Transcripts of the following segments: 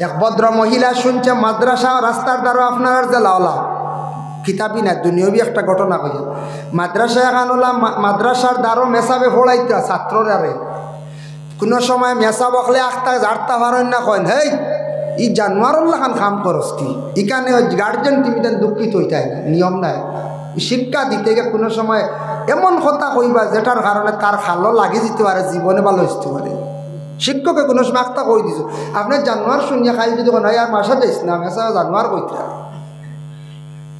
এক ভদ্র মহিলা শুনছে মাদ্রাসা রাস্তার দ্বারা আপনার যে লাওলা কিতাবই না দুনিয়াবি একটা ঘটনা কইছে মাদ্রাসা এখন ওলা মাদ্রাসার দ্বারও মেসাবে ফোড়াইতে ছাত্ররারে কোনো সময় মেসা বকলে আখতা জারতা পারেন না কন হেই ই জানোয়ারের লাগান কাম করস কি ইখানে গার্জেন তুমি তেন দুঃখিত হইতাই না নিয়ম নাই শিক্ষা দিতে গিয়ে কোনো সময় এমন কথা কইবা যেটার কারণে তার খালো লাগি যেতে পারে জীবনে ভালো হইতে পারে শিক্ষকে কোনো সময় আখতা কই দিছো আপনার জানোয়ার শুনিয়া খাই যদি হয় আর মাসা যাইস না মেসা জানোয়ার কইতে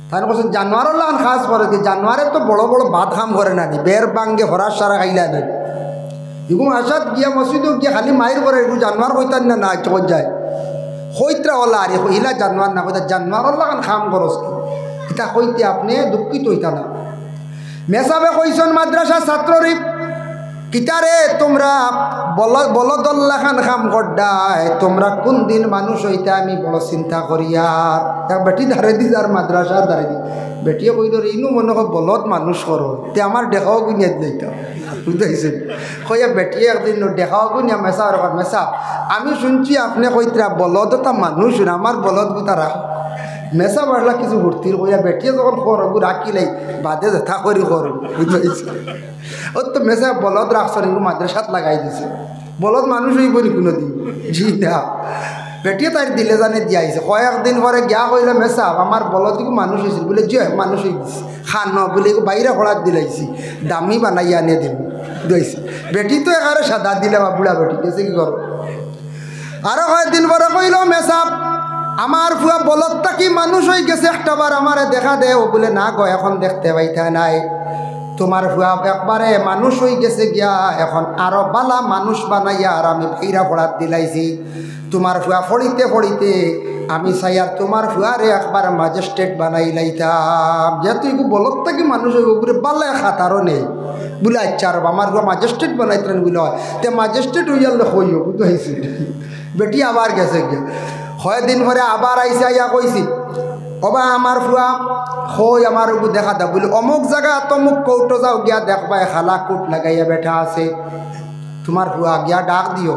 তাই কোন জানোয়ারের লাগান খাস করে কি জানোয়ারে তো বড় বড় ভাত খাম করে না নি বের বাঙ্গে ভরার সারা খাইলা নেই এগুলো আসাদ গিয়া মসজিদও গিয়া খালি মায়ের করে এগুলো জানোয়ার কইতান না না চোখ যায় হইতরা ওলা আর ইলা জানোয়ার না কইতা জানোয়ারের লাগান খাম করস কি এটা কইতে আপনি দুঃখিত হইতা না মেসাবে কইসন মাদ্রাসা ছাত্ররি কিতারে তোমরা বলদল্লা খান খাম করডায় তোমরা কোন দিন মানুষ হইতে আমি বড় চিন্তা করি আর এক বেটি ধারে দি আর মাদ্রাসার ধারে দি বেটিয়ে কইল ইনু মনে হয় বলদ মানুষ করো তে আমার দেখাও গুনিয়া দিত বুঝাইছে কইয়া বেটিয়ে একদিন দেখাও গুনিয়া মেসা আর মেসা আমি শুনছি আপনি কইতরা বলদটা মানুষ আমার বলদ গুতা রাখ মেসা বাড়লা কিছু ভর্তির কইয়া বেটিয়ে যখন করবো রাখিলাই বাদে যেথা করি করবো বুঝাইছে ও তো মেসা বলদ রাখছ মাদ্রাসাত লাগাই দিছে বলদ মানুষ হইব নি কোনো দিন জি না বেটিয়ে তাই দিলে জানে দিয়া আইছে কয়েকদিন পরে গিয়া কইলে মেসা আমার বলদ মানুষ হয়েছিল বলে যে মানুষ হয়ে গেছে খান বলে বাইরে হড়াত দিলাইছি দামি বানাইয়া আনিয়ে দিন দিয়েছে বেটি তো একারে সাদা দিলে বা বুড়া বেটি গেছে কি করো আরো কয়েকদিন পরে কইল মেসা আমার ফুয়া বলদটা কি মানুষ হয়ে গেছে একটাবার আমারে দেখা দে ও বলে না গো এখন দেখতে পাইতা নাই তোমার ফুয়া একবারে মানুষ হয়ে গেছে গিয়া এখন আরো বালা মানুষ বানাইয়া আর আমি ভাইরা ফড়াত দিলাইছি তোমার ফুয়া ফড়িতে ফড়িতে আমি চাই আর তোমার ফুয়ারে একবার ম্যাজিস্ট্রেট বানাই লাইতাম যেহেতু এগুলো বলদটা কি মানুষ হইব বলে বালা খাতারও নেই বলে আচ্ছা আর আমার ফুয়া ম্যাজিস্ট্রেট বানাইতেন বলে হয় তে ম্যাজিস্ট্রেট হইয়ালে হইব বুঝতে হয়েছে বেটি আবার গেছে গিয়া কয়েকদিন পরে আবার আইসে আইয়া কইছি ওবা আমার ফুয়া হই আমার দেখা দা বলে অমুক জায়গা তমুক কৌটো যাও গিয়া দেখবা খালা কোট লাগাইয়া বেঠা আছে তোমার ফুয়া গিয়া ডাক দিও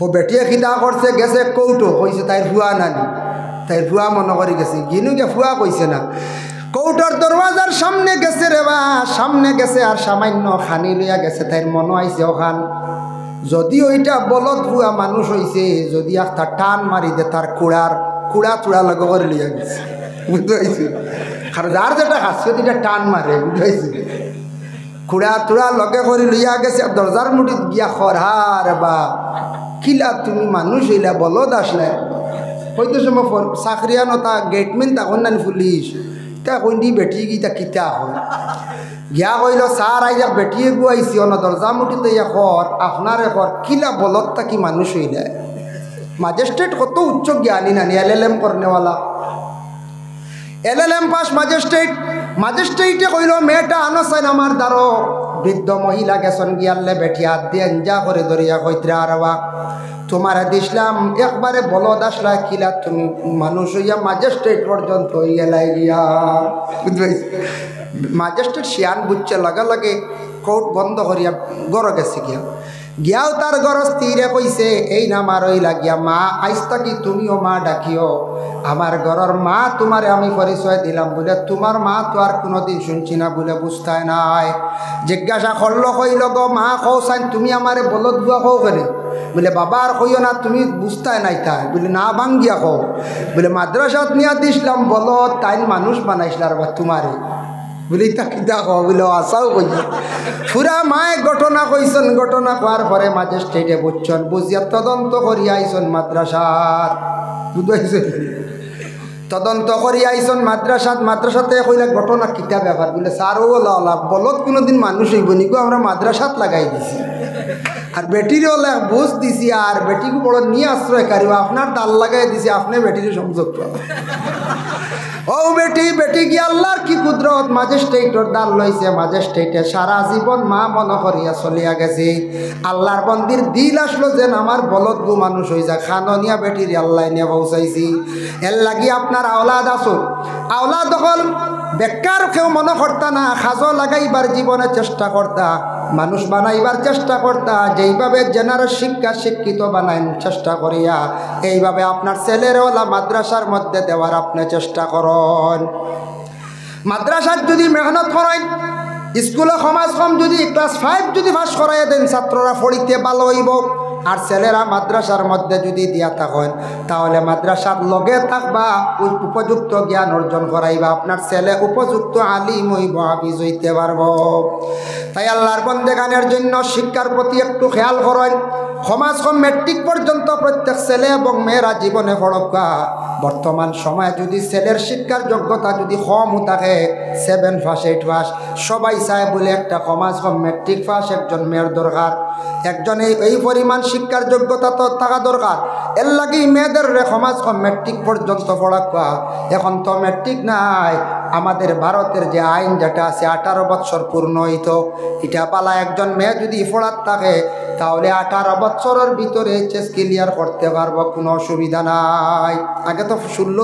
ও বেটিয়ে খিদা করছে গেছে কৌটো কইছে তাইর ফুয়া নানি তাইর ফুয়া মনে করি গেছে গিনু গে ফুয়া কইছে না কৌটোর দরওয়াজার সামনে গেছে রে বা সামনে গেছে আর সামান্য খানি লইয়া গেছে তাইর মনে আইছে ওখান যদি ওইটা বলদ ভুয়া মানুষ হইছে যদি একটা টান মারি দে তার কুড়া চূড়া লগে করে লিয়া গেছে বুঝতে পারছি কারণ যার যেটা খাচ্ছে এটা টান মারে বুঝতে পারছি কুড়া চূড়া লগে করে লইয়া গেছে দরজার মুঠিত গিয়া খরহার বা কিলা তুমি মানুষ হইলা বলদ আসলে হয়তো সময় চাকরিয়ানতা গেটম্যান তখন নানি পুলিশ তা কইনি বেটি গিতা কিতা হয় গিয়া কইল স্যার আইয়া বেটিয়ে গুয়াইছি অন দরজা মুঠিতে খর আপনার এখন কিলা বলদটা কি মানুষ হইলে ম্যাজিস্ট্রেট কত উচ্চ জ্ঞানী নানি LLM করনেওয়ালা LLM পাস ম্যাজিস্ট্রেটে কইল মেয়েটা আনসাইন আমার দ্বারো বৃদ্ধ মহিলা গেছন গিয়ালে বেটি হাত দিয়ে এঞ্জা করে ধরিয়া কইত্রা আরবা তোমার দিসলাম একবারে বলদ আসলা কিলা তুমি মানুষ হইয়া ম্যাজিস্ট্রেট পর্যন্ত গেলাই গিয়া ম্যাজিস্ট্রেট শিয়ান বুঝছে লাগা লাগে কোর্ট বন্ধ করিয়া গড় গেছে গিয়াও তার গড় স্থিরে কইছে এই নামার ওই লাগিয়া মা আইস থাকি তুমিও মা ডাকিও আমার ঘরের মা তোমারে আমি পরিচয় দিলাম বলে তোমার মা তো আর কোনোদিন শুনছি না বলে বুঝতায় নাই জিজ্ঞাসা করলো কইল গো মা কও চাইন তুমি আমারে বলদ বুয়া কও করে বলে বাবা আর কইও না তুমি বুঝতায় নাই তাই বলে না ভাঙ্গিয়া কও বলে মাদ্রাসাত নিয়া দিসলাম বলদ তাই মানুষ বানাইছিলার বা তোমারে বলে তা কিতা কও বলে আশাও কইছে পুরা মায়ে ঘটনা কইছেন ঘটনা কোয়ার পরে ম্যাজিস্ট্রেটে বুঝছেন বুঝিয়া তদন্ত করিয়া আইসন মাদ্রাসার বুঝাইছে তদন্ত করিয়া আইসন মাদ্রাসাতে কইলা ঘটনা কিতা ব্যাপার বলে স্যার ও লাভ বলত কোনোদিন মানুষ হইব নিকো আমরা মাদ্রাসাত লাগাই দিছি আর বেটিরও বুঝ দিছি আর বেটিকে বড় নিয়ে আশ্রয় কারিব আপনার দাল লাগাই দিছি আপনি বেটির সংযোগ ও বেটি গিয়ে আল্লাহর কি কুদরত ম্যাজিস্ট্রেটর দাল লইছে ম্যাজিস্ট্রেটে সারা জীবন মা মনে করিয়া চলিয়া গেছে আল্লাহর বন্দির দিল আসলো যেন আমার বলদ গু মানুষ হয়ে যায় খাননিয়া বেটির আল্লাহ নিয়ে পৌঁছাইছি এর লাগি আপনার আওলাদ আসো আওলাদ হল বেকার কেউ মনে করতা না সাজো লাগাইবার জীবনে চেষ্টা করতা মানুষ বানাইবার চেষ্টা করতা, যেইভাবে জেনারেল শিক্ষিত বানাইন চেষ্টা করিয়া এইভাবে আপনার ছেলেরওয়ালা মাদ্রাসার মধ্যে দেওয়ার আপনি চেষ্টা করুন। মাদ্রাসার যদি মেহনত করেন, স্কুলে সমাজ কম যদি ক্লাস 5 যদি পাস করাইয়া দেন, ছাত্ররা পড়িতে ভালো হইব। আর ছেলেরা মাদ্রাসার মধ্যে যদি দিয়া থাকেন, তাহলে মাদ্রাসার লগে থাকবা, উপযুক্ত জ্ঞান অর্জন করাইবা, আপনার ছেলে উপযুক্ত আলিম হইব, হাফিজ হইতে পারব। তাই আল্লাহর বন্দেগানের জন্য শিক্ষার প্রতি একটু খেয়াল করেন। সমাজ কম মেট্রিক পর্যন্ত প্রত্যেক ছেলে এবং মেয়েরা জীবনে পড়কা। বর্তমান সময়ে যদি ছেলের শিক্ষার যোগ্যতা যদি কম থাকে, 7 পাস 8 পাস, সবাই চায় বলে একটা সমাজ কম মেট্রিক পাস একজন মেয়ের দরকার। একজন এই পরিমাণ শিক্ষার যোগ্যতা তো থাকা দরকার। এর লাগি মেয়েদের সমাজ কম মেট্রিক পর্যন্ত পড়াকা। এখন তো মেট্রিক নাই, আমাদের ভারতের যে আইন যেটা আছে 18 বছর পূর্ণ হইতো, এটা পালা একজন মেয়ে যদি পড়ার থাকে তাহলে 18 বছরের ভিতরে এইচএস ক্লিয়ার করতে পারবো, কোনো অসুবিধা নাই। আগে তো 16